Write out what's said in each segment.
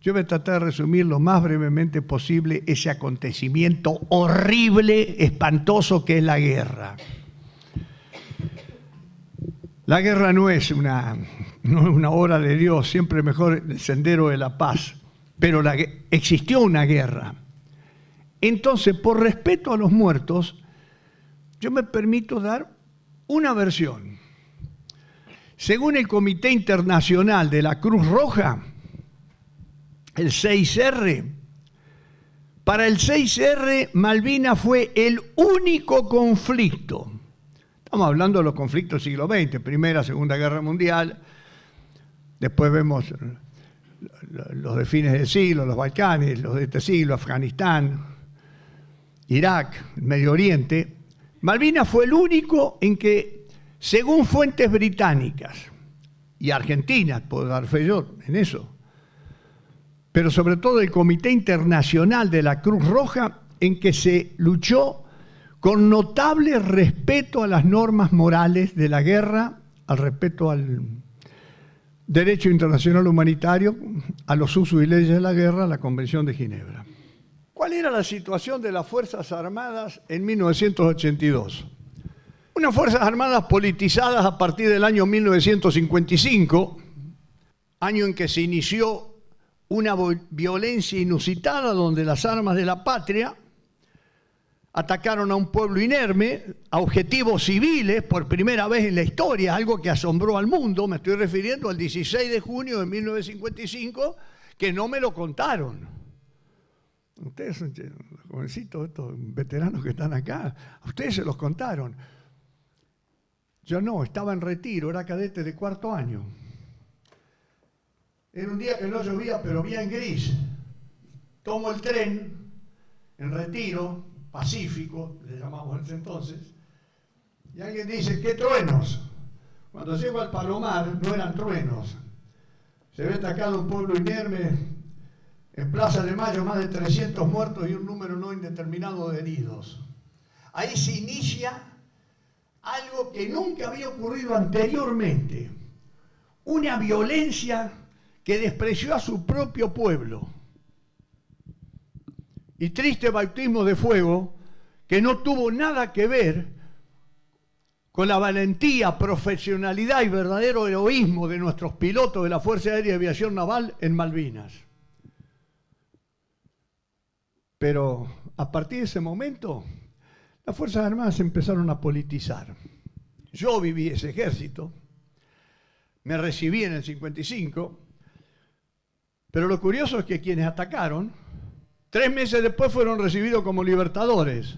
Yo voy a tratar de resumir lo más brevemente posible ese acontecimiento horrible, espantoso que es la guerra. La guerra no es una obra de Dios, siempre mejor el sendero de la paz, pero existió una guerra. Entonces, por respeto a los muertos, yo me permito dar una versión. Según el Comité Internacional de la Cruz Roja, el 6R, para el 6R, Malvinas fue el único conflicto. Estamos hablando de los conflictos del siglo XX, Primera, Segunda Guerra Mundial, después vemos los de fines del siglo, los Balcanes, los de este siglo, Afganistán, Irak, Medio Oriente. Malvinas fue el único en que, según fuentes británicas y argentinas, puedo dar fe yo en eso, pero sobre todo el Comité Internacional de la Cruz Roja, en que se luchó con notable respeto a las normas morales de la guerra, al respeto al derecho internacional humanitario, a los usos y leyes de la guerra, a la Convención de Ginebra. ¿Cuál era la situación de las Fuerzas Armadas en 1982? Unas Fuerzas Armadas politizadas a partir del año 1955, año en que se inició una violencia inusitada donde las armas de la patria atacaron a un pueblo inerme, a objetivos civiles por primera vez en la historia, algo que asombró al mundo. Me estoy refiriendo al 16 de junio de 1955, que no me lo contaron. Ustedes son jovencitos, estos veteranos que están acá, a ustedes se los contaron. Yo no, estaba en retiro, era cadete de cuarto año. Era un día que no llovía, pero bien gris. Tomo el tren, en retiro, Pacífico, le llamamos en ese entonces, y alguien dice, ¿qué truenos? Cuando llego al Palomar, no eran truenos. Se ve atacado un pueblo inerme, en Plaza de Mayo más de 300 muertos y un número no indeterminado de heridos. Ahí se inicia algo que nunca había ocurrido anteriormente, una violencia que despreció a su propio pueblo. Y triste bautismo de fuego que no tuvo nada que ver con la valentía, profesionalidad y verdadero heroísmo de nuestros pilotos de la Fuerza Aérea y Aviación Naval en Malvinas. Pero a partir de ese momento, las Fuerzas Armadas se empezaron a politizar. Yo viví ese ejército, me recibí en el 55, pero lo curioso es que quienes atacaron, 3 meses después fueron recibidos como libertadores,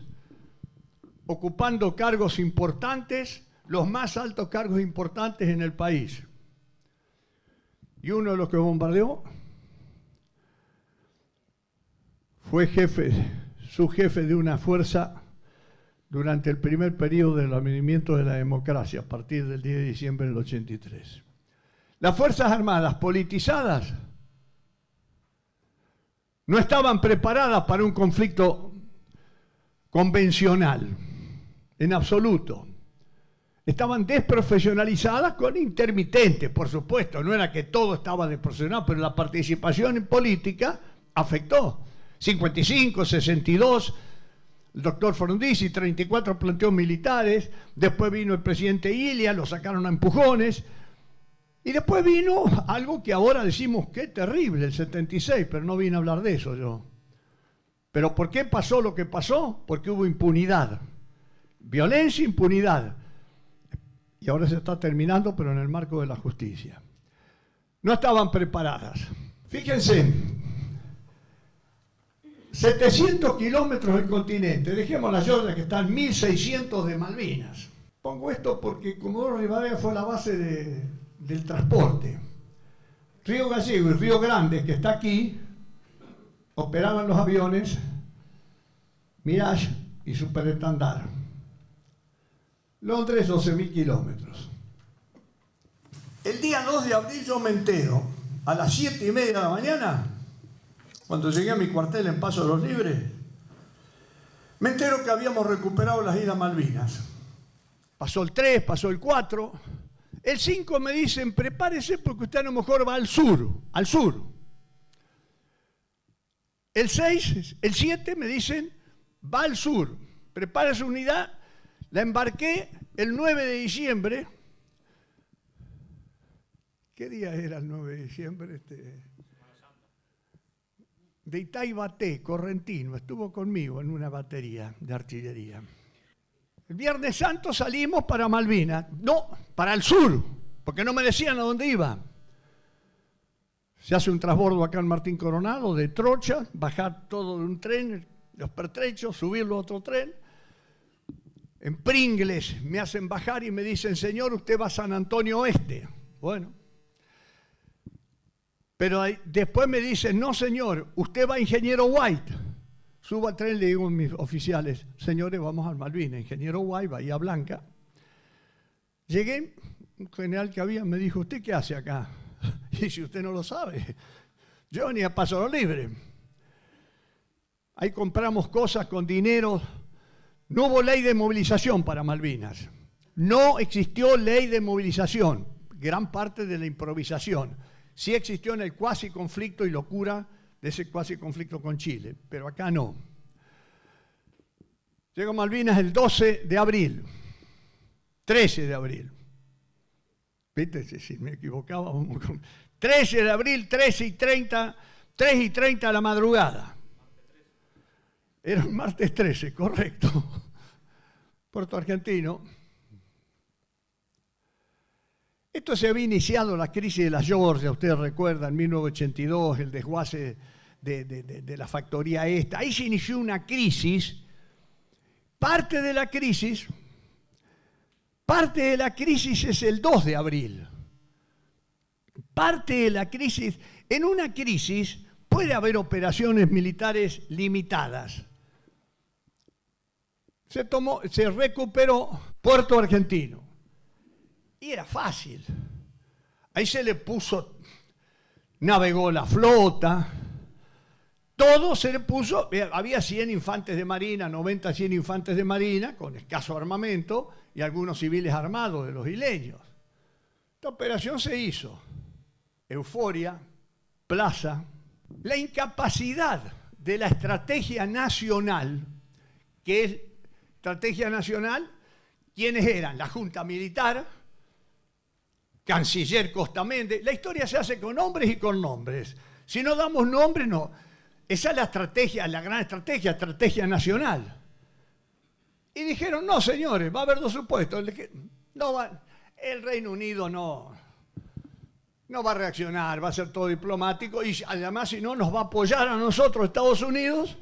ocupando cargos importantes, los más altos cargos importantes en el país. Y uno de los que bombardeó fue subjefe de una fuerza durante el primer periodo del advenimiento de la democracia, a partir del 10 de diciembre del 83. Las Fuerzas Armadas politizadas no estaban preparadas para un conflicto convencional, en absoluto. Estaban desprofesionalizadas con intermitentes, por supuesto. No era que todo estaba desprofesional, pero la participación en política afectó. 55, 62, el doctor Frondizi, 34 planteos militares, después vino el presidente Ilia, lo sacaron a empujones, y después vino algo que ahora decimos que es terrible, el 76, pero no vine a hablar de eso yo. ¿Pero por qué pasó lo que pasó? Porque hubo impunidad. Violencia, impunidad. Y ahora se está terminando, pero en el marco de la justicia. No estaban preparadas. Fíjense, 700 kilómetros del continente, dejemos la Georgia que están 1.600 de Malvinas. Pongo esto porque Comodoro Rivadavia fue la base del transporte. Río Gallego y Río Grande, que está aquí, operaban los aviones Mirage y Superestandard. Londres, 12.000 kilómetros. El día 2 de abril yo me entero, a las 7:30 de la mañana, cuando llegué a mi cuartel en Paso de los Libres, me entero que habíamos recuperado las Islas Malvinas. Pasó el 3, pasó el 4. El 5 me dicen, prepárese porque usted a lo mejor va al sur, al sur. El 6, el 7 me dicen, va al sur, prepara su unidad, la embarqué el 9 de diciembre. ¿Qué día era el 9 de diciembre? De Itaibaté, Correntino, estuvo conmigo en una batería de artillería. El Viernes Santo salimos para Malvinas, no, para el sur, porque no me decían a dónde iba. Se hace un transbordo acá en Martín Coronado, de Trocha, bajar todo de un tren, los pertrechos, subirlo a otro tren. En Pringles me hacen bajar y me dicen, señor, usted va a San Antonio Oeste. Bueno. Pero después me dicen, no señor, usted va a Ingeniero White. Subo al tren y le digo a mis oficiales, señores, vamos al Malvinas, Ingeniero White, Bahía Blanca. Llegué, un general que había me dijo, ¿usted qué hace acá? Y si usted no lo sabe, yo venía a Paso Libre. Ahí compramos cosas con dinero. No hubo ley de movilización para Malvinas. No existió ley de movilización, gran parte de la improvisación. Sí existió en el cuasi conflicto y locura de ese cuasi conflicto con Chile, pero acá no. Llego a Malvinas el 12 de abril, 13 de abril. ¿Viste? Si me equivocaba. 13 de abril, 3:30 de la madrugada. Era un martes 13, correcto. Puerto Argentino. Esto se había iniciado la crisis de la Georgia, ustedes recuerdan, en 1982, el desguace de la factoría esta. Ahí se inició una crisis. Parte de la crisis es el 2 de abril. Parte de la crisis, en una crisis puede haber operaciones militares limitadas. Se recuperó Puerto Argentino. Y era fácil. Ahí se le puso, navegó la flota, todo se le puso, había 100 infantes de marina, 90, 100 infantes de marina, con escaso armamento, y algunos civiles armados de los isleños. Esta operación se hizo. Euforia, plaza, la incapacidad de la estrategia nacional, que es estrategia nacional, ¿quiénes eran? La Junta Militar, Canciller Costamente. La historia se hace con nombres y con nombres. Si no damos nombres, no. Esa es la estrategia, la gran estrategia nacional. Y dijeron, no, señores, va a haber dos supuestos. El Reino Unido no va a reaccionar, va a ser todo diplomático y además, si no, nos va a apoyar a nosotros, Estados Unidos,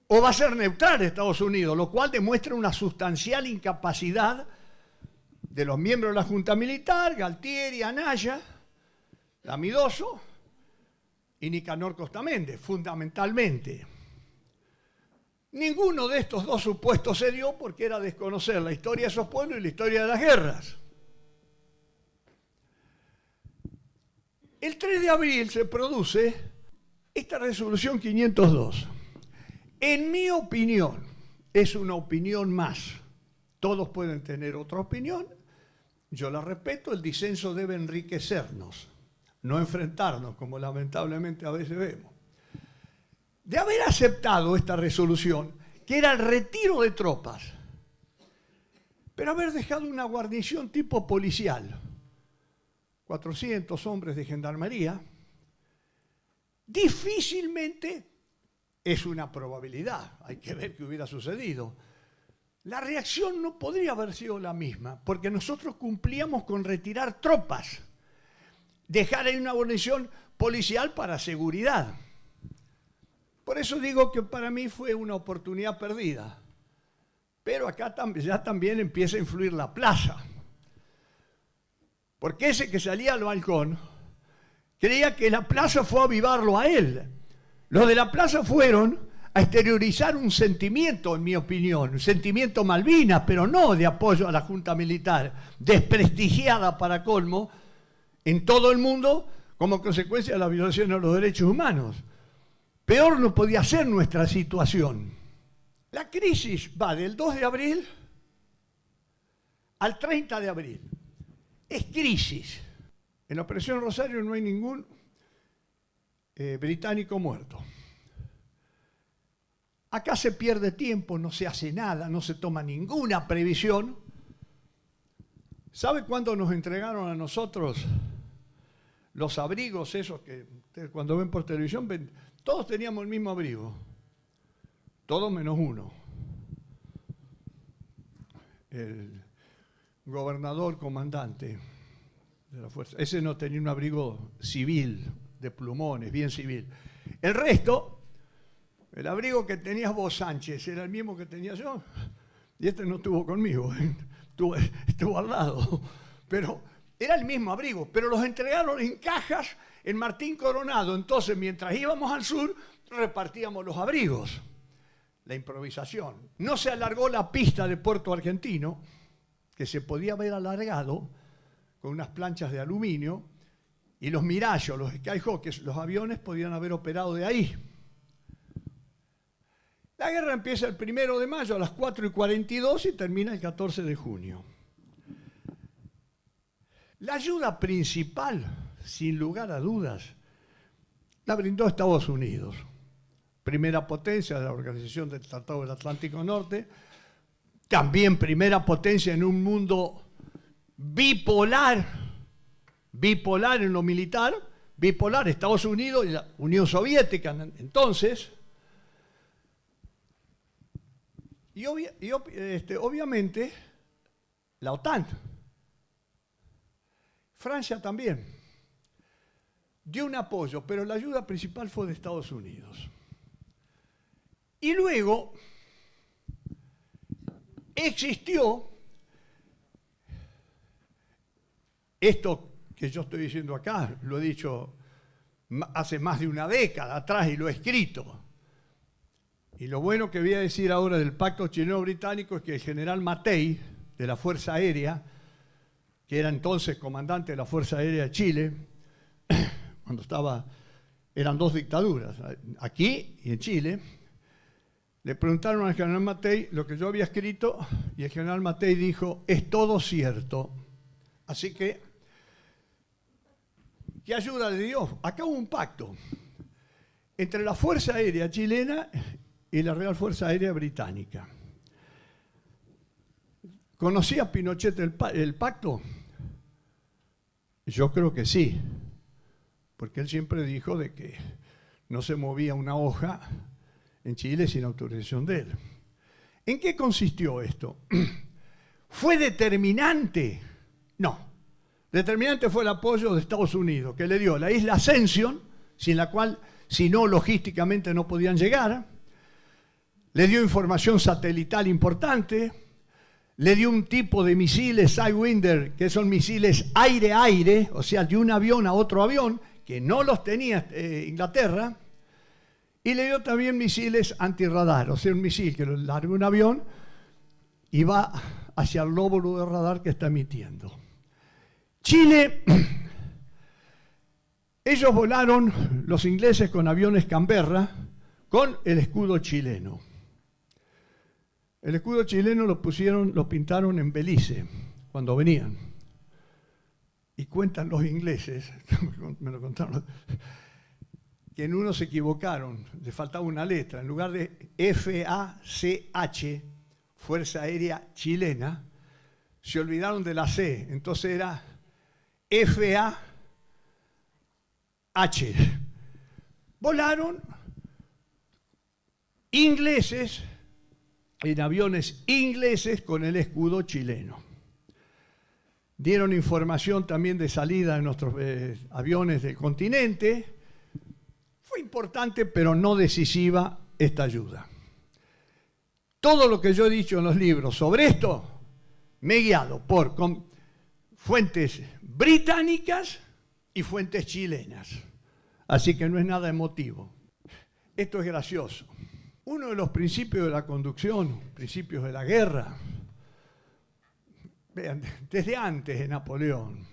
o va a ser neutral Estados Unidos, lo cual demuestra una sustancial incapacidad de los miembros de la Junta Militar, Galtieri, Anaya, Lamidoso y Nicanor Costamente, fundamentalmente. Ninguno de estos dos supuestos se dio porque era desconocer la historia de esos pueblos y la historia de las guerras. El 3 de abril se produce esta resolución 502. En mi opinión, es una opinión más. Todos pueden tener otra opinión. Yo la respeto, el disenso debe enriquecernos, no enfrentarnos, como lamentablemente a veces vemos. De haber aceptado esta resolución, que era el retiro de tropas, pero haber dejado una guarnición tipo policial, 400 hombres de gendarmería, difícilmente es una probabilidad, hay que ver qué hubiera sucedido. La reacción no podría haber sido la misma, porque nosotros cumplíamos con retirar tropas, dejar ahí una guarnición policial para seguridad. Por eso digo que para mí fue una oportunidad perdida. Pero acá ya también empieza a influir la plaza. Porque ese que salía al balcón creía que la plaza fue a avivarlo a él. Los de la plaza fueron a exteriorizar un sentimiento, en mi opinión, un sentimiento Malvinas, pero no de apoyo a la Junta Militar, desprestigiada para colmo en todo el mundo como consecuencia de la violación de los derechos humanos. Peor no podía ser nuestra situación. La crisis va del 2 de abril al 30 de abril. Es crisis. En la Operación Rosario no hay ningún británico muerto. Acá se pierde tiempo, no se hace nada, no se toma ninguna previsión. ¿Sabe cuándo nos entregaron a nosotros los abrigos esos que ustedes cuando ven por televisión ven? Todos teníamos el mismo abrigo, todos menos uno. El gobernador comandante de la fuerza, ese no tenía un abrigo civil, de plumones, bien civil. El resto, el abrigo que tenías vos, Sánchez, era el mismo que tenía yo, y este no estuvo conmigo, estuvo al lado, pero era el mismo abrigo, pero los entregaron en cajas en Martín Coronado. Entonces, mientras íbamos al sur, repartíamos los abrigos. La improvisación. No se alargó la pista de Puerto Argentino, que se podía haber alargado con unas planchas de aluminio, y los Mirage, los Skyhawk, los aviones podían haber operado de ahí. La guerra empieza el 1 de mayo a las 4:42 y termina el 14 de junio. La ayuda principal, sin lugar a dudas, la brindó Estados Unidos, primera potencia de la Organización del Tratado del Atlántico Norte, también primera potencia en un mundo bipolar en lo militar, bipolar Estados Unidos y la Unión Soviética entonces, y obviamente la OTAN. Francia también dio un apoyo, pero la ayuda principal fue de Estados Unidos. Y luego existió esto que yo estoy diciendo acá, lo he dicho hace más de una década atrás y lo he escrito. Y lo bueno que voy a decir ahora del pacto chileno-británico es que el general Matei, de la Fuerza Aérea, que era entonces comandante de la Fuerza Aérea de Chile, cuando eran dos dictaduras, aquí y en Chile, le preguntaron al general Matei lo que yo había escrito y el general Matei dijo, es todo cierto. Así que, ¿qué ayuda le dio? Acá hubo un pacto entre la Fuerza Aérea chilena y la Real Fuerza Aérea británica. ¿Conocía Pinochet el pacto? Yo creo que sí, porque él siempre dijo de que no se movía una hoja en Chile sin autorización de él. ¿En qué consistió esto? ¿Fue determinante? No. Determinante fue el apoyo de Estados Unidos, que le dio la isla Ascension, sin la cual, si no, logísticamente no podían llegar. Le dio información satelital importante. Le dio un tipo de misiles Sidewinder, que son misiles aire-aire, o sea, de un avión a otro avión, que no los tenía Inglaterra. Y le dio también misiles antirradar, o sea, un misil que lo larga un avión y va hacia el lóbulo de radar que está emitiendo. Chile, ellos volaron, los ingleses, con aviones Canberra, con el escudo chileno. El escudo chileno lo pintaron en Belice, cuando venían. Y cuentan los ingleses, me lo contaron, que en uno se equivocaron, le faltaba una letra. En lugar de FACH, Fuerza Aérea Chilena, se olvidaron de la C, entonces era FAH. Volaron ingleses en aviones ingleses con el escudo chileno. Dieron información también de salida de nuestros aviones del continente. Fue importante, pero no decisiva esta ayuda. Todo lo que yo he dicho en los libros sobre esto me he guiado por fuentes británicas y fuentes chilenas. Así que no es nada emotivo. Esto es gracioso. Uno de los principios de la conducción, principios de la guerra, vean, desde antes de Napoleón,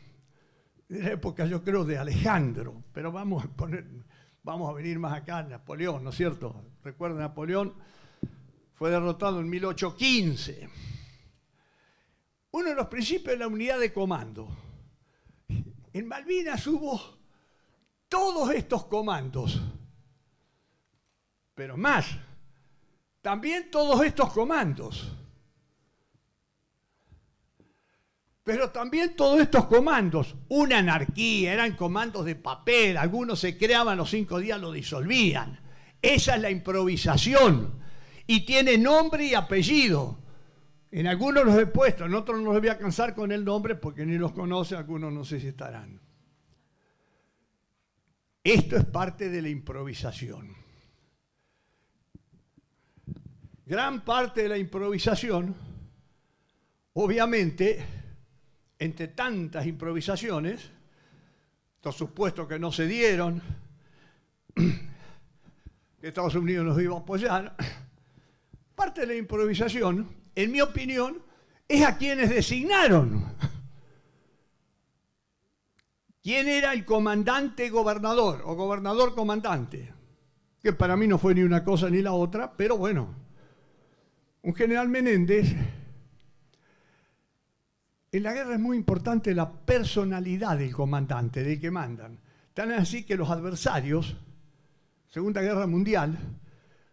de la época yo creo de Alejandro, pero vamos a venir más acá, Napoleón, ¿no es cierto? Recuerden, Napoleón fue derrotado en 1815. Uno de los principios de la unidad de comando. En Malvinas hubo todos estos comandos, pero más. también todos estos comandos. Pero también todos estos comandos, una anarquía, eran comandos de papel, algunos se creaban, los 5 días lo disolvían. Esa es la improvisación y tiene nombre y apellido. En algunos los he puesto, en otros no los voy a cansar con el nombre porque ni los conoce, algunos no sé si estarán. Esto es parte de la improvisación. Gran parte de la improvisación, obviamente, entre tantas improvisaciones, estos supuestos que no se dieron, que Estados Unidos nos iba a apoyar, parte de la improvisación, en mi opinión, es a quienes designaron. ¿Quién era el comandante gobernador o gobernador comandante? Que para mí no fue ni una cosa ni la otra, pero bueno, un general Menéndez. En la guerra es muy importante la personalidad del comandante, del que mandan. Tan así que los adversarios, Segunda Guerra Mundial,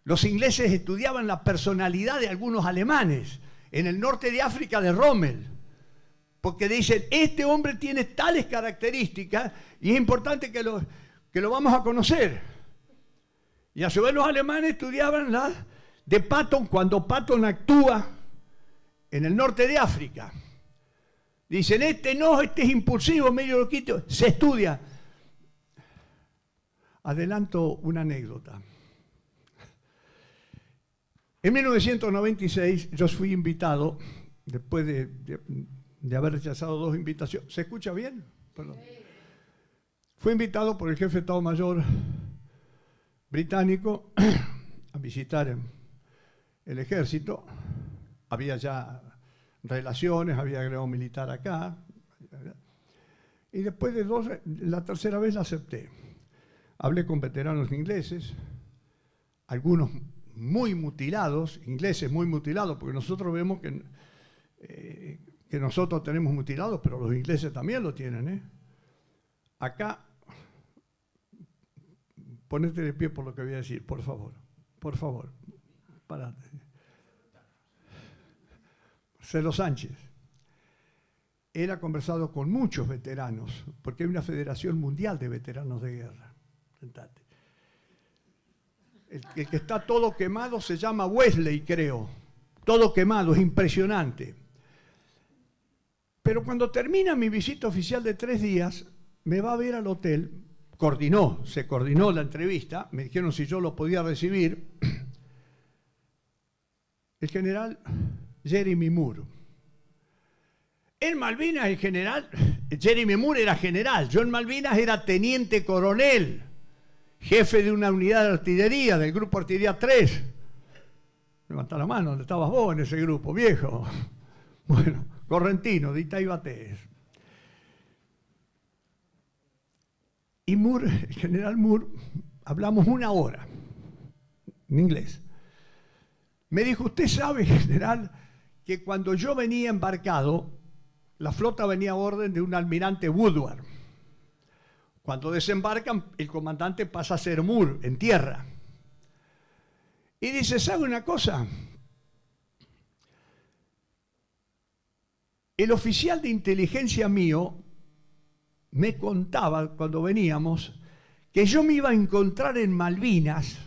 los ingleses estudiaban la personalidad de algunos alemanes en el norte de África de Rommel, porque dicen, este hombre tiene tales características y es importante que lo vamos a conocer. Y a su vez los alemanes estudiaban la de Patton cuando Patton actúa en el norte de África. Dicen, este es impulsivo, medio loquito, se estudia. Adelanto una anécdota. En 1996 yo fui invitado, después de haber rechazado 2 invitaciones. ¿Se escucha bien? Perdón. Fui invitado por el jefe de Estado Mayor británico a visitar el ejército. Había ya relaciones, había agregado militar acá. Y después de 2, la tercera vez la acepté. Hablé con veteranos ingleses, algunos muy mutilados, ingleses muy mutilados, porque nosotros vemos que nosotros tenemos mutilados, pero los ingleses también lo tienen. Acá, ponete de pie por lo que voy a decir, por favor, parate. Marcelo Sánchez. Él ha conversado con muchos veteranos, porque hay una Federación Mundial de Veteranos de Guerra. Sentate. El que está todo quemado se llama Wesley, creo. Todo quemado, es impresionante. Pero cuando termina mi visita oficial de 3 días, me va a ver al hotel, se coordinó la entrevista, me dijeron si yo lo podía recibir, el general Jeremy Moore. En Malvinas el general, Jeremy Moore era general, yo en Malvinas era teniente coronel, jefe de una unidad de artillería, del grupo Artillería 3. Levanta la mano, ¿dónde estabas vos en ese grupo, viejo? Bueno, correntino, de Itaibatés. Y Moore, el general Moore, hablamos 1 hora en inglés. Me dijo, usted sabe, general, que cuando yo venía embarcado, la flota venía a orden de un almirante Woodward. Cuando desembarcan, el comandante pasa a ser Moore, en tierra. Y dice, ¿sabe una cosa? El oficial de inteligencia mío me contaba, cuando veníamos, que yo me iba a encontrar en Malvinas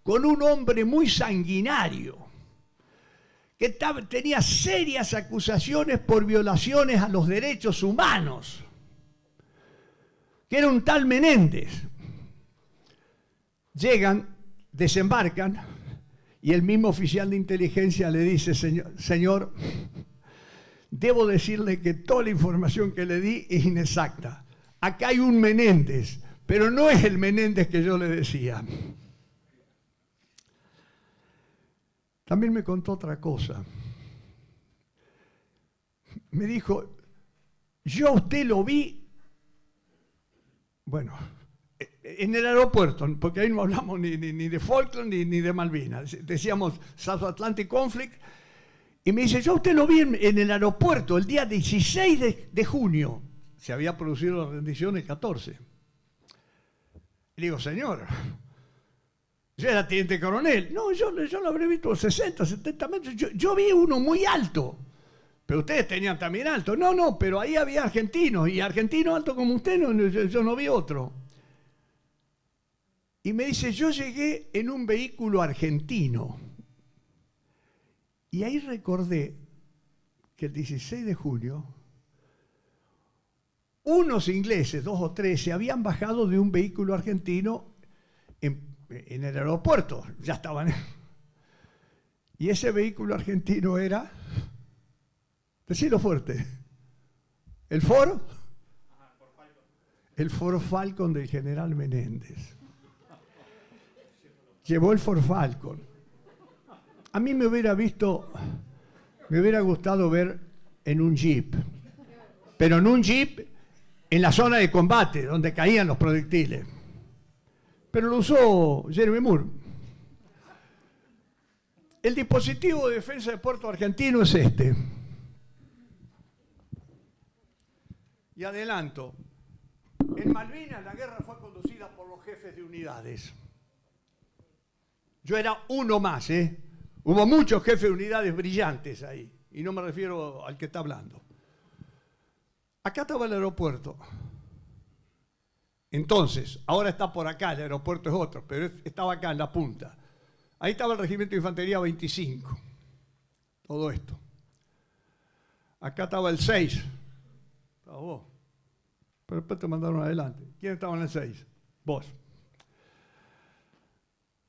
con un hombre muy sanguinario, que tenía serias acusaciones por violaciones a los derechos humanos, que era un tal Menéndez. Llegan, desembarcan, y el mismo oficial de inteligencia le dice, señor, debo decirle que toda la información que le di es inexacta. Acá hay un Menéndez, pero no es el Menéndez que yo le decía. También me contó otra cosa. Me dijo, yo a usted lo vi, bueno, en el aeropuerto, porque ahí no hablamos ni de Falkland ni de Malvinas, decíamos South Atlantic Conflict, y me dice, yo a usted lo vi en el aeropuerto el día 16 de junio, se había producido la rendición el 14. Y le digo, señor, Yo era teniente coronel. No, yo lo habré visto 60, 70 metros. Yo vi uno muy alto. Pero ustedes tenían también alto. No, pero ahí había argentinos. Y argentinos altos como usted, yo no vi otro. Y me dice, yo llegué en un vehículo argentino. Y ahí recordé que el 16 de julio, unos ingleses, 2 o 3, se habían bajado de un vehículo argentino en el aeropuerto. Ya estaban. Y ese vehículo argentino era, decilo fuerte, el Ford, el Ford Falcon del general Menéndez. Llevó el Ford Falcon. A mí me hubiera gustado ver en un jeep, pero en un jeep en la zona de combate, donde caían los proyectiles. Pero lo usó Jeremy Moore. El dispositivo de defensa de Puerto Argentino es este. Y adelanto, en Malvinas la guerra fue conducida por los jefes de unidades. Yo era uno más, ¿eh? Hubo muchos jefes de unidades brillantes ahí, y no me refiero al que está hablando. Acá estaba el aeropuerto. Entonces, ahora está por acá, el aeropuerto es otro, pero estaba acá en la punta. Ahí estaba el Regimiento de Infantería 25. Todo esto. Acá estaba el 6. Estaba vos. Pero después te mandaron adelante. ¿Quién estaba en el 6? Vos.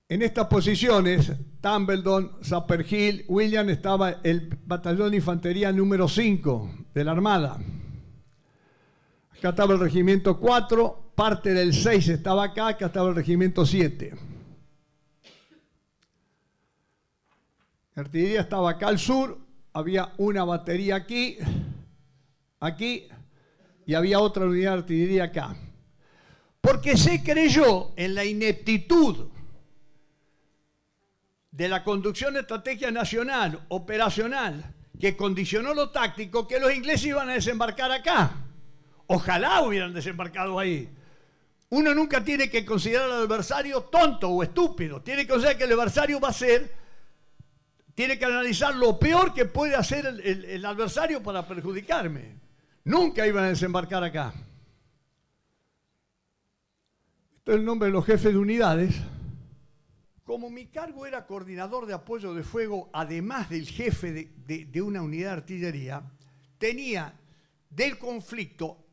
En estas posiciones, Tumbledon, Sapper Hill, William, estaba el batallón de infantería número 5 de la Armada. Acá estaba el regimiento 4, parte del 6 estaba acá estaba el regimiento 7. La artillería estaba acá al sur, había una batería aquí, y había otra unidad de artillería acá. Porque se creyó en la ineptitud de la conducción de estrategia nacional, operacional, que condicionó lo táctico, que los ingleses iban a desembarcar acá. Ojalá hubieran desembarcado ahí. Uno nunca tiene que considerar al adversario tonto o estúpido. Tiene que considerar que el adversario va a ser, tiene que analizar lo peor que puede hacer el adversario para perjudicarme. Nunca iban a desembarcar acá. Este es el nombre de los jefes de unidades. Como mi cargo era coordinador de apoyo de fuego, además del jefe de una unidad de artillería, tenía del conflicto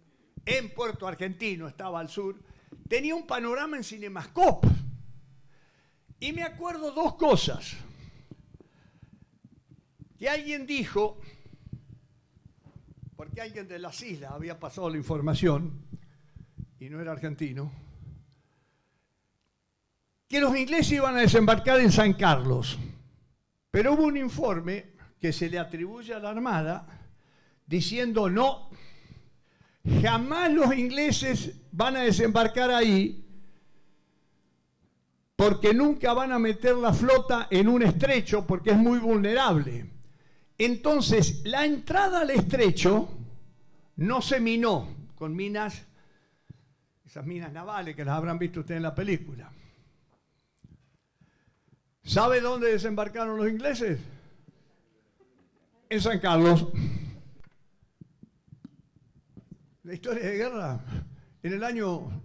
en Puerto Argentino, estaba al sur, tenía un panorama en Cinemascope. Y me acuerdo 2 cosas. Que alguien dijo, porque alguien de las islas había pasado la información, y no era argentino, que los ingleses iban a desembarcar en San Carlos. Pero hubo un informe que se le atribuye a la Armada diciendo no, jamás los ingleses van a desembarcar ahí porque nunca van a meter la flota en un estrecho porque es muy vulnerable. Entonces, la entrada al estrecho no se minó con minas, esas minas navales que las habrán visto ustedes en la película. ¿Sabe dónde desembarcaron los ingleses? En San Carlos. La historia de guerra, en el año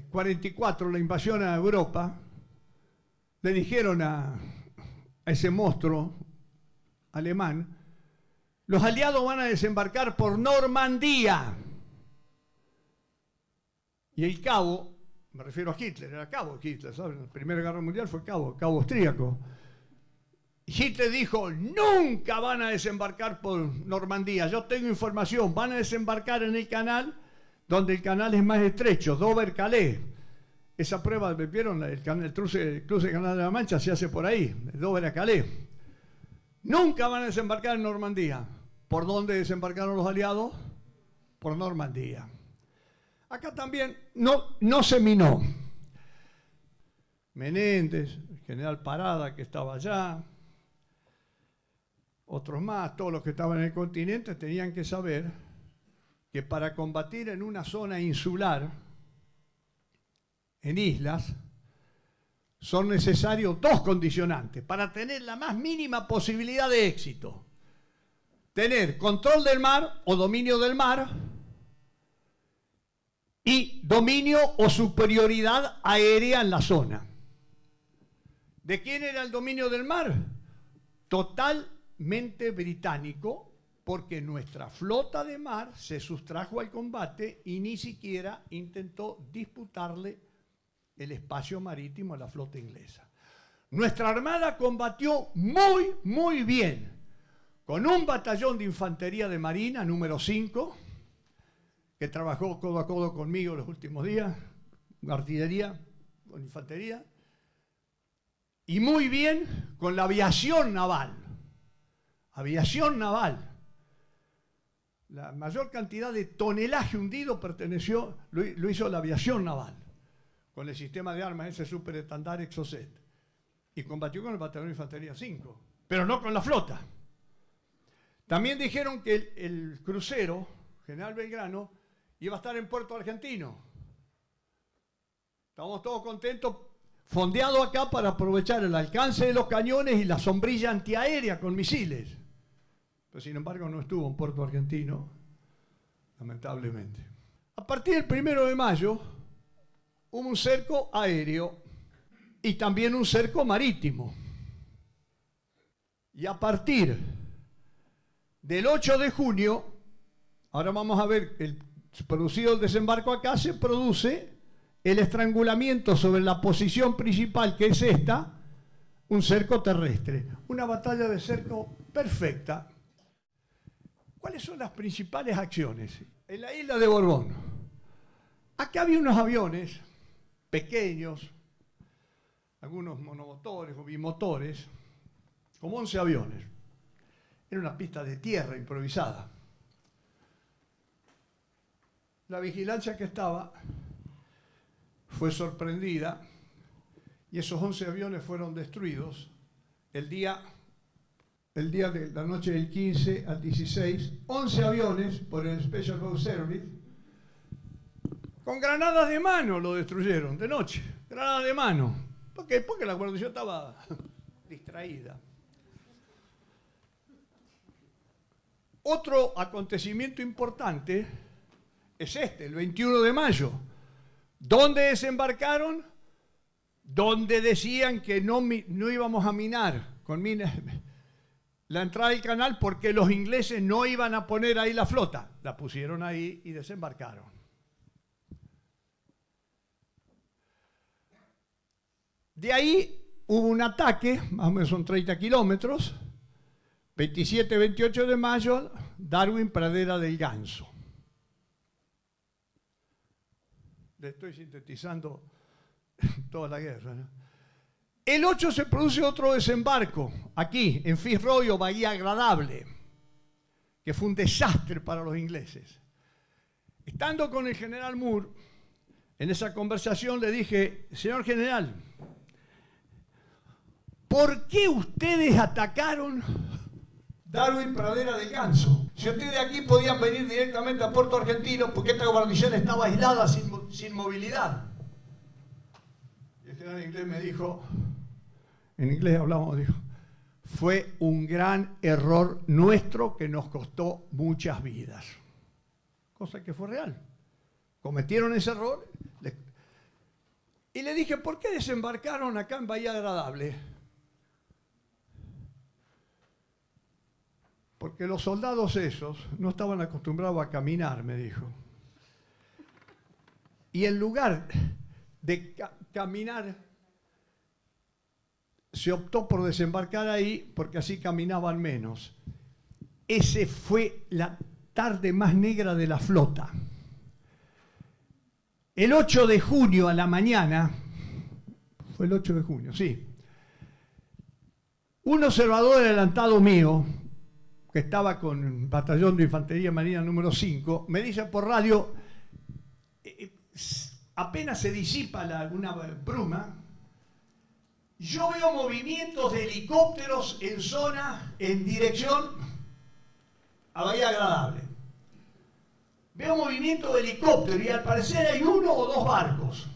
44, la invasión a Europa, le dijeron a ese monstruo alemán, los aliados van a desembarcar por Normandía. Y el cabo, me refiero a Hitler, era cabo Hitler, ¿saben? La Primera Guerra Mundial fue cabo austríaco. Hitler dijo, nunca van a desembarcar por Normandía, yo tengo información, van a desembarcar en el canal, donde el canal es más estrecho, Dover-Calais. Esa prueba, ¿vieron? El cruce del Canal de la Mancha se hace por ahí, de Dover a Calais. Nunca van a desembarcar en Normandía. ¿Por dónde desembarcaron los aliados? Por Normandía. Acá también no se minó. Menéndez, el general Parada que estaba allá, otros más, todos los que estaban en el continente tenían que saber que para combatir en una zona insular, en islas, son necesarios dos condicionantes para tener la más mínima posibilidad de éxito. Tener control del mar o dominio del mar y dominio o superioridad aérea en la zona. ¿De quién era el dominio del mar? Totalmente británico, porque nuestra flota de mar se sustrajo al combate y ni siquiera intentó disputarle el espacio marítimo a la flota inglesa. Nuestra armada combatió muy bien, con un batallón de infantería de marina, número 5, que trabajó codo a codo conmigo los últimos días, artillería con infantería, y muy bien con la aviación naval. Aviación naval. La mayor cantidad de tonelaje hundido lo hizo la aviación naval, con el sistema de armas ese super estándar Exocet. Y combatió con el batallón de infantería 5, pero no con la flota. También dijeron que el crucero, General Belgrano, iba a estar en Puerto Argentino. Estábamos todos contentos, fondeado acá para aprovechar el alcance de los cañones y la sombrilla antiaérea con misiles. Pero sin embargo no estuvo en Puerto Argentino, lamentablemente. A partir del 1 de mayo hubo un cerco aéreo y también un cerco marítimo. Y a partir del 8 de junio, ahora vamos a ver, producido el desembarco acá, se produce el estrangulamiento sobre la posición principal, que es esta, un cerco terrestre. Una batalla de cerco perfecta. ¿Cuáles son las principales acciones? En la isla de Borbón. Acá había unos aviones pequeños, algunos monomotores o bimotores, como 11 aviones. Era una pista de tierra improvisada. La vigilancia que estaba fue sorprendida y esos 11 aviones fueron destruidos el día de la noche del 15 al 16, 11 aviones por el Special Boat Service, con granadas de mano lo destruyeron de noche, granadas de mano. ¿Por qué? Porque la guarnición estaba distraída. Otro acontecimiento importante es el 21 de mayo. ¿Dónde desembarcaron? Donde decían que no íbamos a minar con minas la entrada del canal porque los ingleses no iban a poner ahí la flota. La pusieron ahí y desembarcaron. De ahí hubo un ataque, más o menos son 30 kilómetros, 27-28 de mayo, Darwin, Pradera del Ganso. Le estoy sintetizando toda la guerra, ¿no? El 8 se produce otro desembarco, aquí, en Fitzroy o Bahía Agradable, que fue un desastre para los ingleses. Estando con el general Moore, en esa conversación le dije, señor general, ¿por qué ustedes atacaron Darwin, Pradera del Ganso? Si ustedes de aquí podían venir directamente a Puerto Argentino, porque esta guarnición estaba aislada, sin movilidad. Y el general inglés me dijo, en inglés hablamos, dijo, fue un gran error nuestro que nos costó muchas vidas. Cosa que fue real. Cometieron ese error. Y le dije, ¿por qué desembarcaron acá en Bahía Agradable? Porque los soldados esos no estaban acostumbrados a caminar, me dijo. Y en lugar de caminar, se optó por desembarcar ahí porque así caminaban menos. Esa fue la tarde más negra de la flota. El 8 de junio a la mañana, fue el 8 de junio, sí, un observador adelantado mío, que estaba con el batallón de infantería marina número 5, me dice por radio, apenas se disipa una bruma, yo veo movimientos de helicópteros en zona, en dirección a Bahía Agradable. Veo movimientos de helicópteros y al parecer hay uno o dos barcos.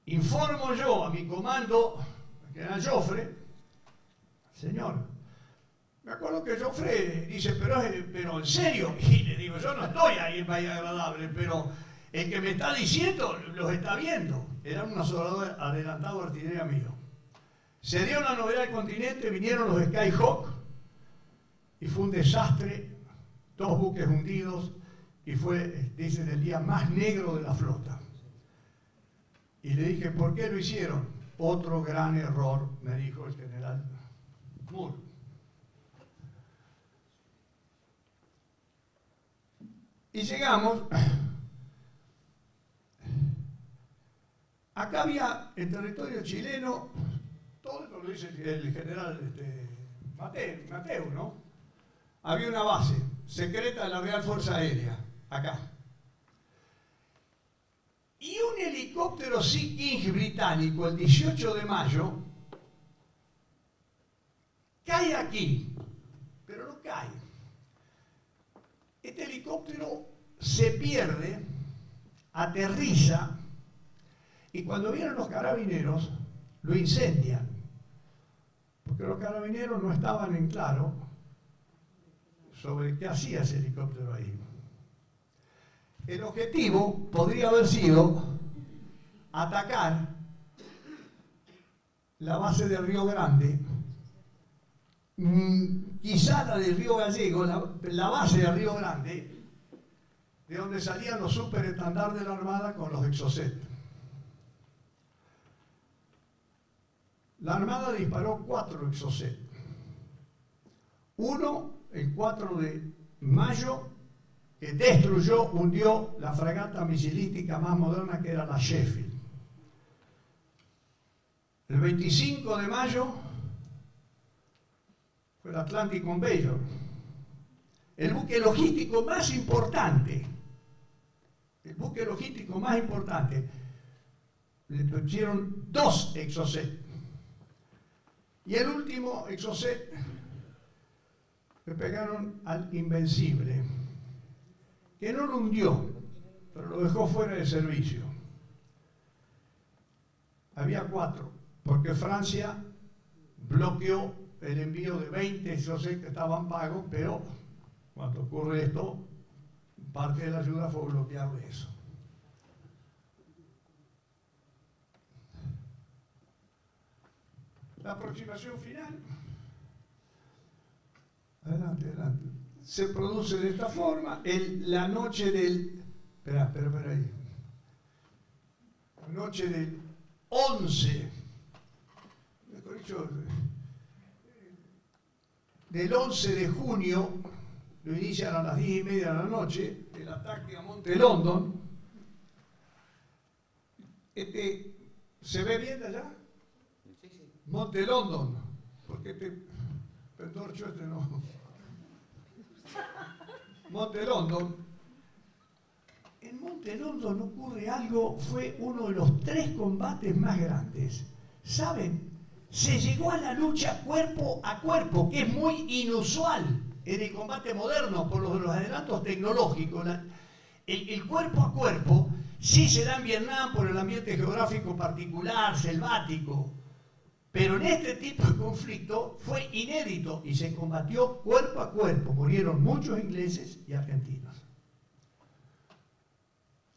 Informo yo a mi comando, que era Joffre, señor, me acuerdo que Joffre dice, pero en serio, y le digo, yo no estoy ahí en Bahía Agradable, pero el que me está diciendo los está viendo. Era un asolador adelantado de artillería mío. Se dio una novedad del continente, vinieron los Skyhawk y fue un desastre, 2 buques hundidos y fue, dicen, el día más negro de la flota. Y le dije, ¿por qué lo hicieron? Otro gran error, me dijo el general Moore. Y llegamos, acá había en territorio chileno, todo esto lo dice el general Mateo, ¿no? Había una base secreta de la Real Fuerza Aérea, acá. Y un helicóptero Sea King británico, el 18 de mayo, cae aquí, pero no cae. Este helicóptero se pierde, aterriza, y cuando vienen los carabineros, lo incendian. Porque los carabineros no estaban en claro sobre qué hacía ese helicóptero ahí. El objetivo podría haber sido atacar la base de Río Grande, quizá la de Río Gallego, la base de Río Grande, de donde salían los superestandartes de la Armada con los Exocet. La Armada disparó 4 Exocet. Uno, el 4 de mayo, que destruyó, hundió la fragata misilística más moderna que era la Sheffield. El 25 de mayo fue el Atlantic Conveyor, el buque logístico más importante, le pusieron 2 Exocet. Y el último Exocet le pegaron al Invencible, que no lo hundió, pero lo dejó fuera de servicio. Había 4, porque Francia bloqueó el envío de 20 Exocet que estaban pagos, pero cuando ocurre esto, parte de la ayuda fue bloquear eso. La aproximación final, adelante, se produce de esta forma, la noche del, espera ahí, la noche del 11, mejor dicho, del 11 de junio, lo inician a las 10:30 de la noche, el ataque a Monte London. ¿Se ve bien de allá? Monte London, porque Pendorcho no. Monte London. En Monte London ocurre algo, fue uno de los 3 combates más grandes. ¿Saben? Se llegó a la lucha cuerpo a cuerpo, que es muy inusual en el combate moderno por los adelantos tecnológicos. El cuerpo a cuerpo sí se da en Vietnam por el ambiente geográfico particular, selvático. Pero en este tipo de conflicto fue inédito y se combatió cuerpo a cuerpo. Murieron muchos ingleses y argentinos.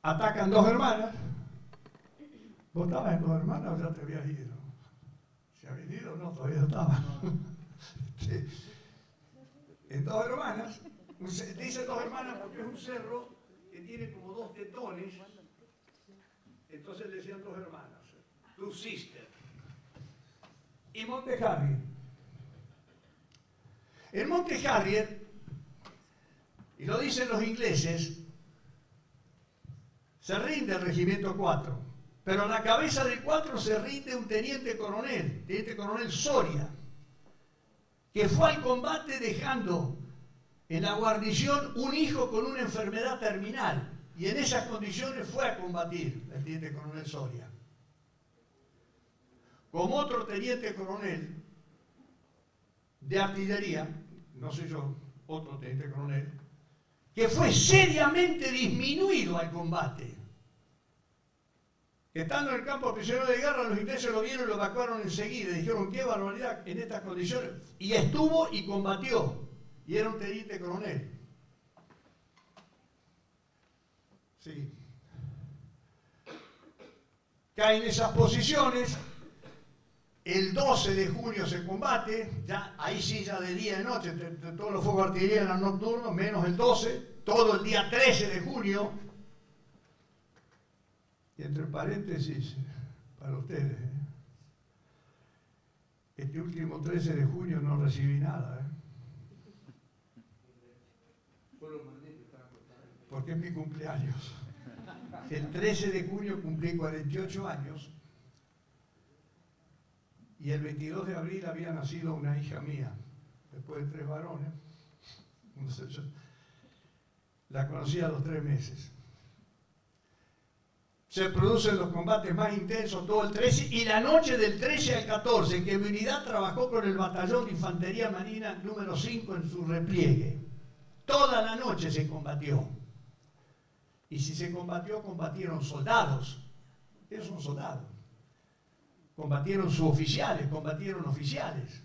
Atacan 2 hermanas. ¿Vos estabas en 2 hermanas o ya te habías ido? ¿Se habían ido? No, todavía estaban. En 2 hermanas. Dice 2 hermanas porque es un cerro que tiene como 2 tetones. Entonces le decían 2 hermanas. Two sisters. Y Monte Harrier. El Monte Harrier, y lo dicen los ingleses, se rinde el regimiento 4, pero a la cabeza del 4 se rinde un teniente coronel Soria, que fue al combate dejando en la guarnición un hijo con una enfermedad terminal, y en esas condiciones fue a combatir el teniente coronel Soria. Como otro teniente coronel de artillería, no sé yo, otro teniente coronel, que fue seriamente disminuido al combate. Estando en el campo prisionero de guerra, los ingleses lo vieron y lo evacuaron enseguida. Dijeron, qué barbaridad en estas condiciones. Y estuvo y combatió. Y era un teniente coronel. Sí. Caen esas posiciones. El 12 de junio se combate. Ya, ahí sí, ya de día y de noche. Todos los fuegos de artillería eran nocturnos, menos el 12. Todo el día 13 de junio. Y entre paréntesis, para ustedes, este último 13 de junio no recibí nada, porque es mi cumpleaños. El 13 de junio cumplí 48 años y el 22 de abril había nacido una hija mía, después de 3 varones. La conocí a los 3 meses. Se producen los combates más intensos todo el 13 y la noche del 13 al 14, que mi unidad trabajó con el batallón de infantería marina número 5 en su repliegue. Toda la noche se combatió. Y si se combatió, combatieron soldados. Ellos son soldados. Combatieron suboficiales, combatieron oficiales.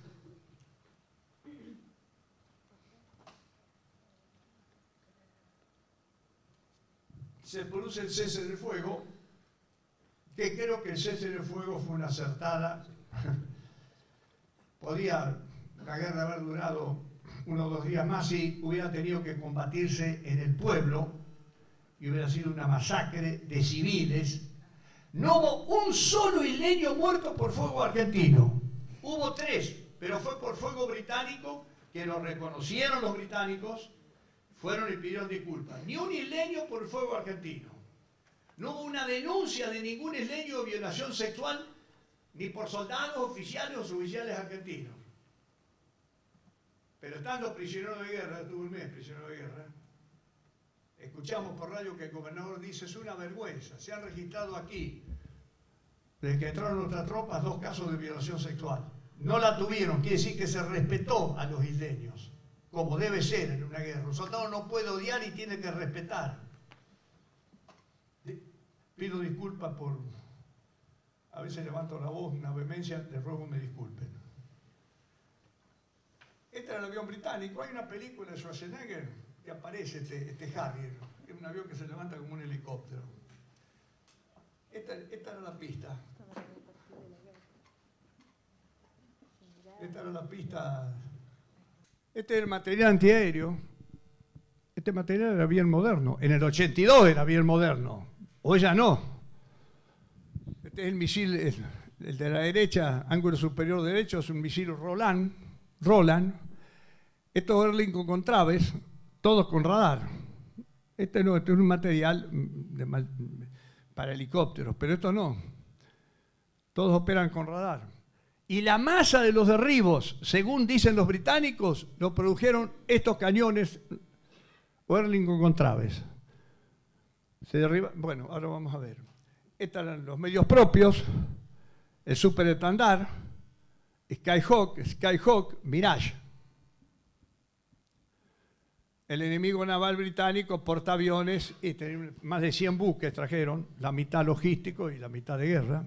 Se produce el cese del fuego, que creo que el cese del fuego fue una acertada. Podía la guerra haber durado 1 o 2 días más si hubiera tenido que combatirse en el pueblo y hubiera sido una masacre de civiles. No hubo un solo isleño muerto por fuego argentino. Hubo 3, pero fue por fuego británico, que lo reconocieron los británicos, fueron y pidieron disculpas. Ni un isleño por fuego argentino. No hubo una denuncia de ningún isleño de violación sexual, ni por soldados, oficiales o suboficiales argentinos. Pero estando prisioneros de guerra, estuve un mes prisionero de guerra, escuchamos por radio que el gobernador dice, es una vergüenza, se han registrado aquí, desde que entraron nuestras tropas, 2 casos de violación sexual. No la tuvieron, quiere decir que se respetó a los isleños, como debe ser en una guerra. Un soldado no puede odiar y tiene que respetar. Pido disculpas por, a veces levanto la voz, una vehemencia, les ruego me disculpen. Este era el avión británico. Hay una película de Schwarzenegger que aparece este Harrier, que es un avión que se levanta como un helicóptero. Esta era la pista. Esta era la pista. Este es el material antiaéreo. Este material era bien moderno. En el 82 era bien moderno. Hoy ya no. Este es el misil, el de la derecha, ángulo superior derecho, es un misil Roland. Estos Oerlikon con traves, todos con radar. Este no, este es un material para helicópteros, pero esto no. Todos operan con radar. Y la masa de los derribos, según dicen los británicos, lo produjeron estos cañones Oerlikon con traves. Se derriba. Bueno, ahora vamos a ver. Estos eran los medios propios, el Super Estandar, Skyhawk, Mirage. El enemigo naval británico, portaaviones, y más de 100 buques trajeron, la mitad logístico y la mitad de guerra.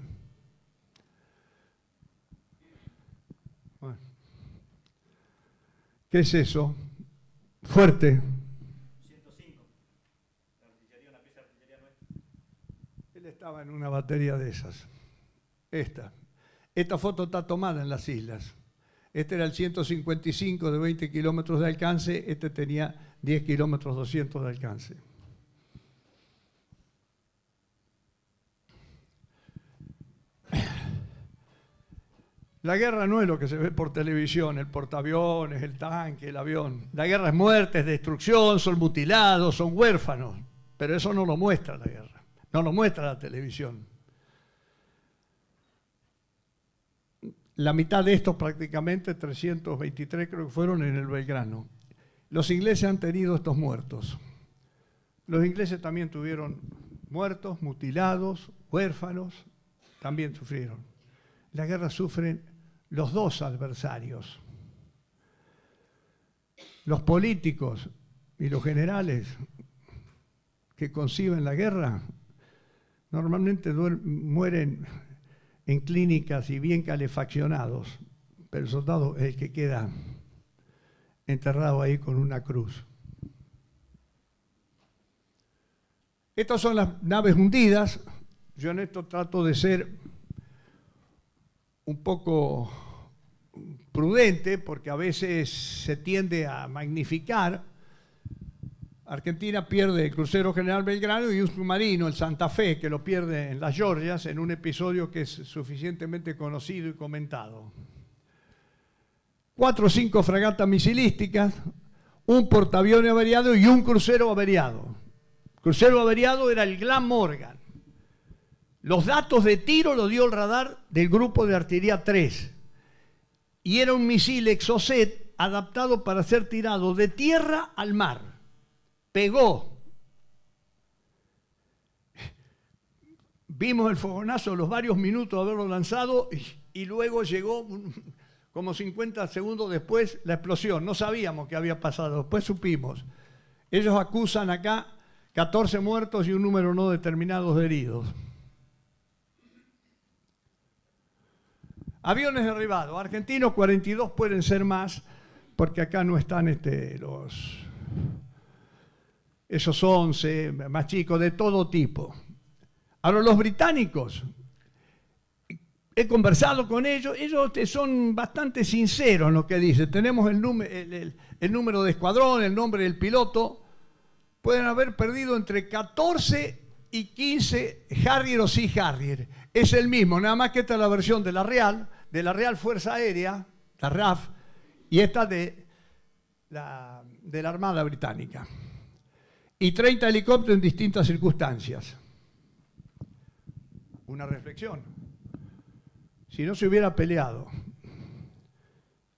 Bueno. ¿Qué es eso? Fuerte. Él estaba en una batería de esas. Esta foto está tomada en las islas. Este era el 155 de 20 kilómetros de alcance, este tenía 10 kilómetros 200 de alcance. La guerra no es lo que se ve por televisión, el portaaviones, el tanque, el avión. La guerra es muerte, es destrucción, son mutilados, son huérfanos. Pero eso no lo muestra la guerra, no lo muestra la televisión. La mitad de estos, prácticamente 323 creo que fueron en el Belgrano. Los ingleses han tenido estos muertos. Los ingleses también tuvieron muertos, mutilados, huérfanos, también sufrieron. La guerra sufren los dos adversarios. Los políticos y los generales que conciben la guerra Normalmente mueren en clínicas y bien calefaccionados, pero el soldado es el que queda enterrado ahí con una cruz. Estas son las naves hundidas. Yo en esto trato de ser un poco prudente porque a veces se tiende a magnificar. Argentina pierde el crucero General Belgrano y un submarino, el Santa Fe, que lo pierde en las Georgias en un episodio que es suficientemente conocido y comentado. 4 o 5 fragatas misilísticas, un portaaviones averiado y un crucero averiado. El crucero averiado era el Glamorgan. Los datos de tiro los dio el radar del grupo de artillería 3 y era un misil Exocet adaptado para ser tirado de tierra al mar. Pegó. Vimos el fogonazo los varios minutos de haberlo lanzado y luego llegó como 50 segundos después la explosión. No sabíamos qué había pasado, después supimos. Ellos acusan acá 14 muertos y un número no determinado de heridos. Aviones derribados. Argentinos 42, pueden ser más, porque acá no están esos 11 más chicos, de todo tipo. Ahora, los británicos, he conversado con ellos son bastante sinceros en lo que dicen. Tenemos el número de escuadrón, el nombre del piloto. Pueden haber perdido entre 14 y 15 Harrier o Sea Harrier. Es el mismo, nada más que esta es la versión de la Real Fuerza Aérea, la RAF, y esta de la Armada Británica. Y 30 helicópteros en distintas circunstancias. Una reflexión. Si no se hubiera peleado,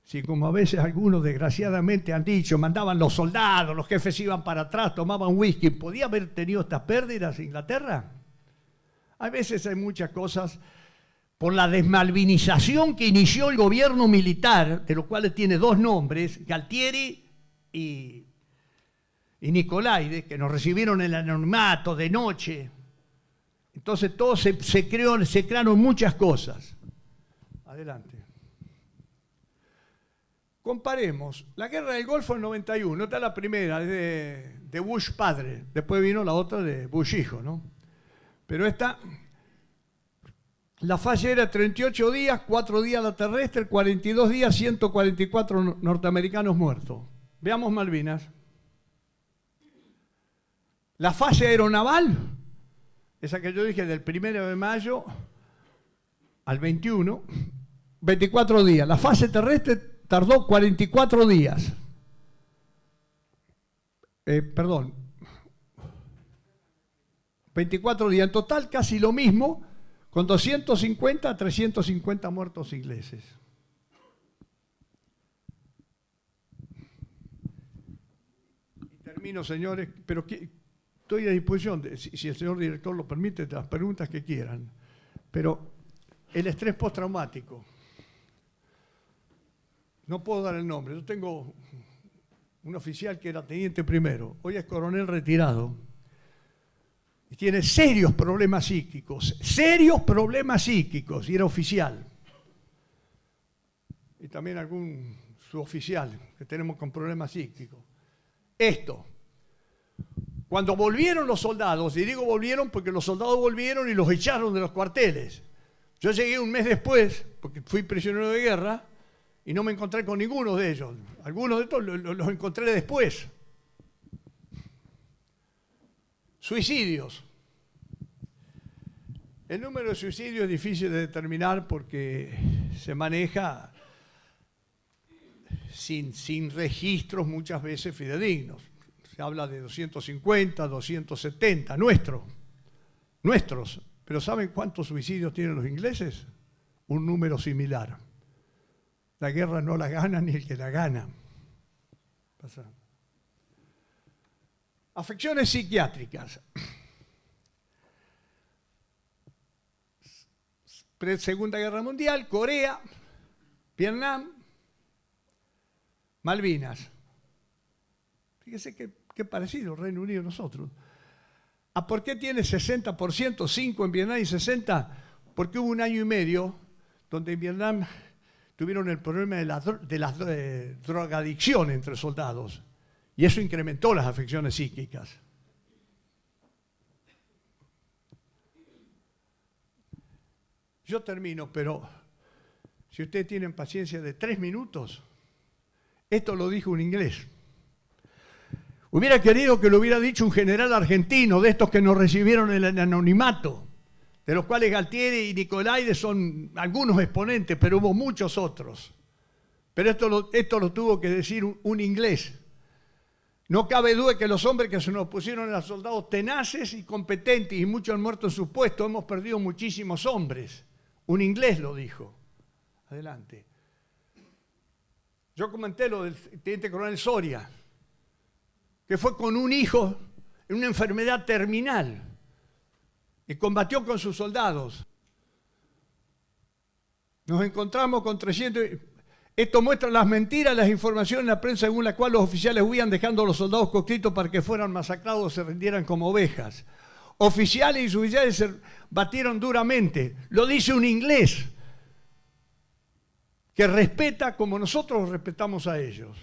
si como a veces algunos desgraciadamente han dicho, mandaban los soldados, los jefes iban para atrás, tomaban whisky, ¿podía haber tenido estas pérdidas Inglaterra? A veces hay muchas cosas por la desmalvinización que inició el gobierno militar, de los cuales tiene 2 nombres, Galtieri y Nicolaide, que nos recibieron en el anonimato de noche. Entonces todo se crearon muchas cosas. Adelante. Comparemos. La guerra del Golfo en 91, esta es la primera, de Bush padre, después vino la otra de Bush hijo, ¿no? Pero esta, la falla era 38 días, 4 días la terrestre, 42 días, 144 norteamericanos muertos. Veamos Malvinas. La falla aeronaval, esa que yo dije del 1 de mayo al 21, 24 días. La fase terrestre tardó 44 días. 24 días. En total casi lo mismo, con 250 a 350 muertos ingleses. Y termino, señores, pero estoy a disposición, si el señor director lo permite, de las preguntas que quieran. Pero el estrés postraumático, no puedo dar el nombre. Yo tengo un oficial que era teniente primero, hoy es coronel retirado, y tiene serios problemas psíquicos, y era oficial. Y también algún suboficial que tenemos con problemas psíquicos. Cuando volvieron los soldados, y digo volvieron porque los soldados volvieron y los echaron de los cuarteles. Yo llegué un mes después, porque fui prisionero de guerra, y no me encontré con ninguno de ellos. Algunos de estos los encontré después. Suicidios. El número de suicidios es difícil de determinar porque se maneja sin registros muchas veces fidedignos. Se habla de 250, 270, nuestros. Pero ¿saben cuántos suicidios tienen los ingleses? Un número similar. La guerra no la gana ni el que la gana. Pasa. Afecciones psiquiátricas. Segunda Guerra Mundial, Corea, Vietnam, Malvinas. Fíjese qué parecido Reino Unido nosotros. ¿A por qué tiene 60%, 5 en Vietnam y 60%? Porque hubo un año y medio donde en Vietnam tuvieron el problema de la drogadicción entre soldados y eso incrementó las afecciones psíquicas. Yo termino, pero si ustedes tienen paciencia de 3 minutos, esto lo dijo un inglés. Hubiera querido que lo hubiera dicho un general argentino, de estos que nos recibieron en el anonimato, de los cuales Galtieri y Nicolaides son algunos exponentes, pero hubo muchos otros. Pero esto lo tuvo que decir un inglés. No cabe duda que los hombres que se nos pusieron eran soldados tenaces y competentes, y muchos han muerto en sus puestos. Hemos perdido muchísimos hombres. Un inglés lo dijo. Adelante. Yo comenté lo del teniente coronel Soria, que fue con un hijo en una enfermedad terminal y combatió con sus soldados. Nos encontramos con 300... Esto muestra las mentiras, las informaciones en la prensa según la cual los oficiales huían dejando a los soldados conscriptos para que fueran masacrados o se rindieran como ovejas. Oficiales y suboficiales se batieron duramente. Lo dice un inglés que respeta como nosotros respetamos a ellos.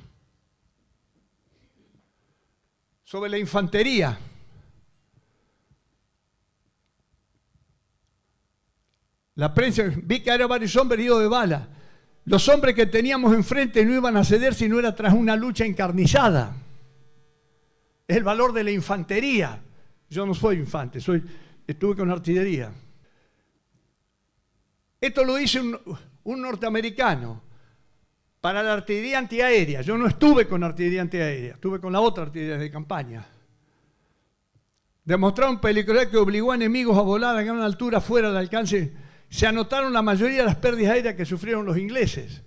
Sobre la infantería. La prensa, vi que había varios hombres heridos de bala. Los hombres que teníamos enfrente no iban a ceder si no era tras una lucha encarnizada. Es el valor de la infantería. Yo no soy infante, estuve con artillería. Esto lo dice un norteamericano para la artillería antiaérea. Yo no estuve con artillería antiaérea, estuve con la otra artillería de campaña. Demostraron película que obligó a enemigos a volar a gran altura fuera del alcance. Se anotaron la mayoría de las pérdidas aéreas que sufrieron los ingleses.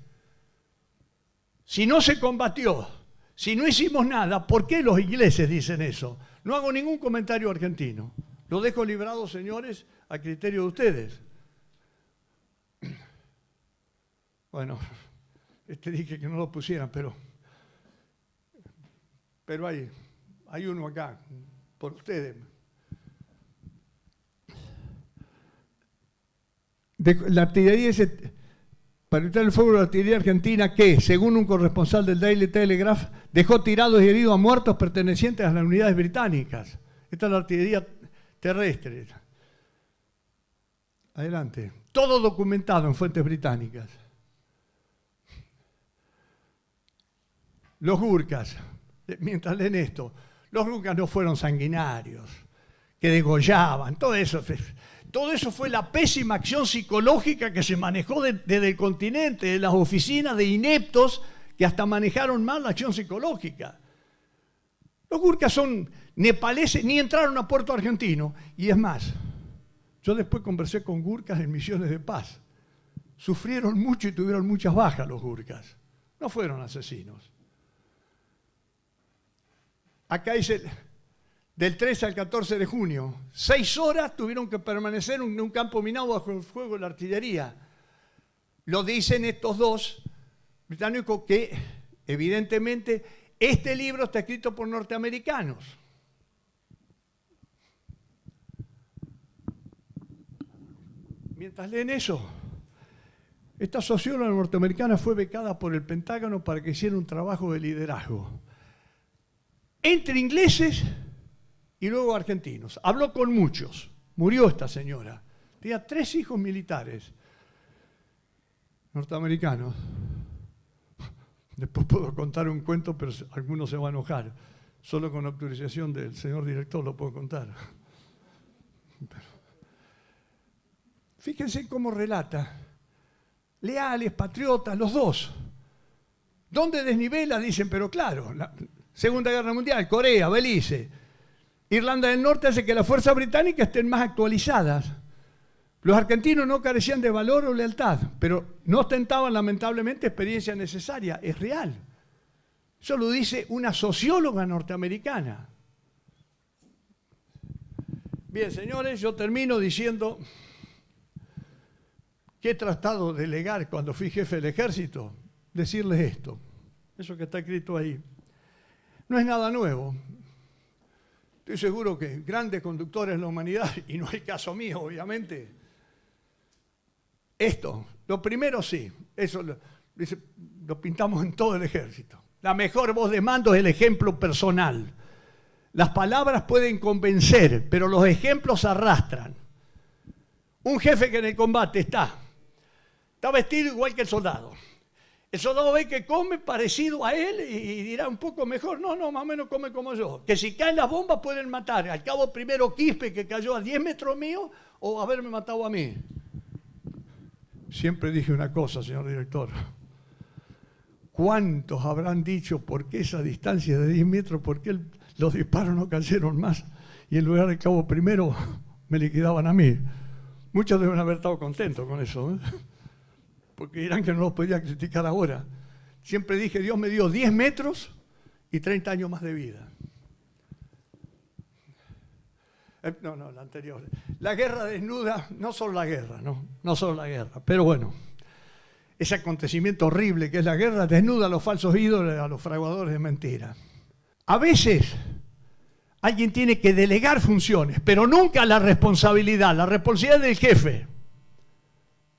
Si no se combatió, si no hicimos nada, ¿por qué los ingleses dicen eso? No hago ningún comentario argentino. Lo dejo librado, señores, a criterio de ustedes. Bueno, dije que no lo pusieran, pero hay uno acá, por ustedes. La artillería dice, para evitar el fuego de la artillería argentina, que, según un corresponsal del Daily Telegraph, dejó tirados y heridos a muertos pertenecientes a las unidades británicas. Esta es la artillería terrestre. Adelante. Todo documentado en fuentes británicas. Los Gurkhas, mientras leen esto, los Gurkhas no fueron sanguinarios, que degollaban, todo eso fue la pésima acción psicológica que se manejó desde el continente, de las oficinas de ineptos que hasta manejaron mal la acción psicológica. Los Gurkhas son nepaleses, ni entraron a Puerto Argentino. Y es más, yo después conversé con Gurkhas en misiones de paz. Sufrieron mucho y tuvieron muchas bajas los Gurkhas. No fueron asesinos. Acá dice, del 13 al 14 de junio, 6 horas tuvieron que permanecer en un campo minado bajo el fuego de la artillería. Lo dicen estos dos británicos que, evidentemente, este libro está escrito por norteamericanos. Mientras leen eso, esta socióloga norteamericana fue becada por el Pentágono para que hiciera un trabajo de liderazgo entre ingleses y luego argentinos. Habló con muchos. Murió esta señora. Tenía 3 hijos militares norteamericanos. Después puedo contar un cuento, pero algunos se van a enojar. Solo con autorización del señor director lo puedo contar. Pero, fíjense cómo relata. Leales, patriotas, los dos. ¿Dónde desnivela? Dicen, pero claro, la Segunda Guerra Mundial, Corea, Belice, Irlanda del Norte hace que las fuerzas británicas estén más actualizadas. Los argentinos no carecían de valor o lealtad, pero no ostentaban lamentablemente experiencia necesaria. Es real. Eso lo dice una socióloga norteamericana. Bien, señores, yo termino diciendo que he tratado de delegar cuando fui jefe del ejército, decirles esto. Eso que está escrito ahí. No es nada nuevo. estoy seguro que grandes conductores de la humanidad, y no es caso mío, obviamente, esto, lo primero sí, eso lo pintamos en todo el ejército. La mejor voz de mando es el ejemplo personal. Las palabras pueden convencer, pero los ejemplos arrastran. Un jefe que en el combate está vestido igual que el soldado. El soldado ve que come parecido a él y dirá un poco mejor. No, más o menos come como yo. Que si caen las bombas pueden matar. Al cabo primero Quispe, que cayó a 10 metros mío, o haberme matado a mí. Siempre dije una cosa, señor director. ¿Cuántos habrán dicho por qué esa distancia de 10 metros, por qué los disparos no cayeron más y en lugar del cabo primero me liquidaban a mí? Muchos deben haber estado contentos con eso, ¿eh? Porque dirán que no los podía criticar ahora. Siempre dije, Dios me dio 10 metros y 30 años más de vida. No, la anterior. La guerra desnuda, no solo la guerra, no solo la guerra, pero bueno, ese acontecimiento horrible que es la guerra desnuda a los falsos ídolos, a los fraguadores de mentiras. A veces alguien tiene que delegar funciones, pero nunca la responsabilidad del jefe.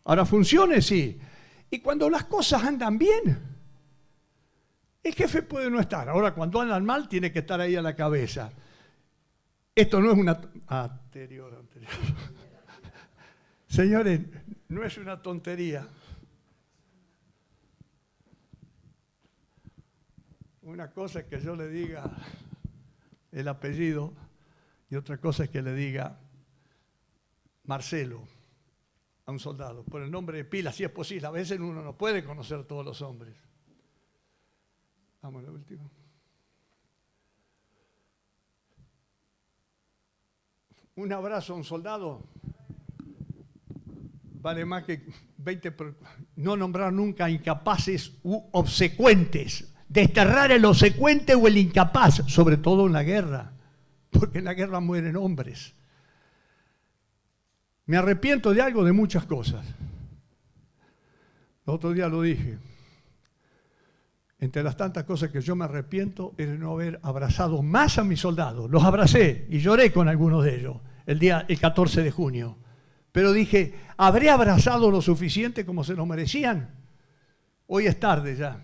Ahora, funciones sí. Y cuando las cosas andan bien, el jefe puede no estar. Ahora, cuando andan mal, tiene que estar ahí a la cabeza. Esto no es una... Anterior. Señores, no es una tontería. Una cosa es que yo le diga el apellido y otra cosa es que le diga Marcelo a un soldado, por el nombre de pila, si es posible. A veces uno no puede conocer a todos los hombres. Vamos a lo último. Un abrazo a un soldado vale más que 20... No nombrar nunca incapaces u obsecuentes. Desterrar el obsecuente o el incapaz, sobre todo en la guerra, porque en la guerra mueren hombres. Me arrepiento de algo, de muchas cosas. El otro día lo dije. Entre las tantas cosas que yo me arrepiento es de no haber abrazado más a mis soldados. Los abracé y lloré con algunos de ellos el 14 de junio. Pero dije, ¿habré abrazado lo suficiente como se lo merecían? Hoy es tarde ya.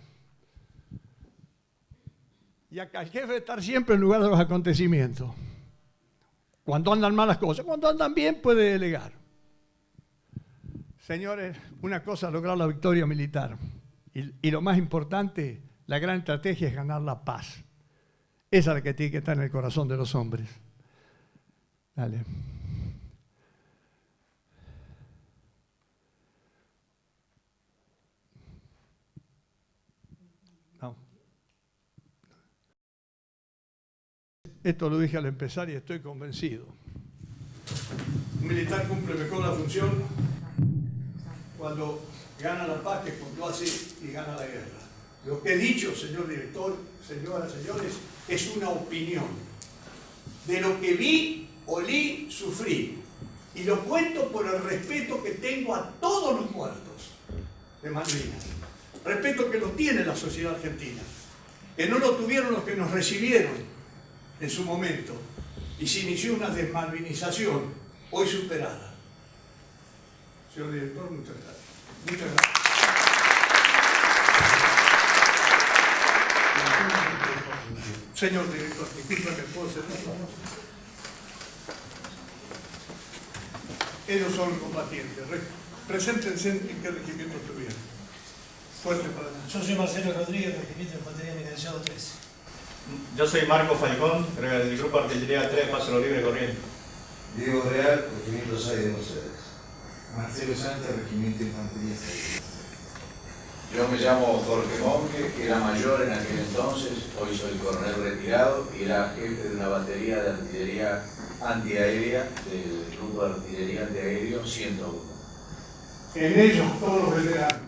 Y acá el jefe debe estar siempre en lugar de los acontecimientos. Cuando andan malas cosas, cuando andan bien puede delegar. Señores, una cosa es lograr la victoria militar. Y lo más importante, la gran estrategia es ganar la paz. Esa es la que tiene que estar en el corazón de los hombres. Dale. No. Esto lo dije al empezar y estoy convencido. Un militar cumple mejor la función cuando gana la paz que cuando hace y gana la guerra. Lo que he dicho, señor director, señoras, señores, es una opinión de lo que vi, olí, sufrí. Y lo cuento por el respeto que tengo a todos los muertos de Malvinas. Respeto que lo tiene la sociedad argentina. Que no lo tuvieron los que nos recibieron en su momento. Y se inició una desmalvinización hoy superada. Señor director, muchas gracias. Muchas gracias. Señor director, disculpa, ¿puedo hacer eso? Ellos son combatientes. Preséntense en qué regimiento estuvieron. Fuerte para nada. Yo soy Marcelo Rodríguez, regimiento de Infantería Mecanizado 3. Yo soy Marco Falcón, del Grupo Artillería 3, Paso Libre, Corrientes. Diego Real, regimiento 6 de Mercedes. Marcelo Sánchez, regimiento de Infantería 6. Yo me llamo Jorge Monge, que era mayor en aquel entonces, hoy soy coronel retirado y era jefe de una batería de artillería antiaérea del Grupo de Artillería Antiaéreo 101. En ellos todos los veteranos.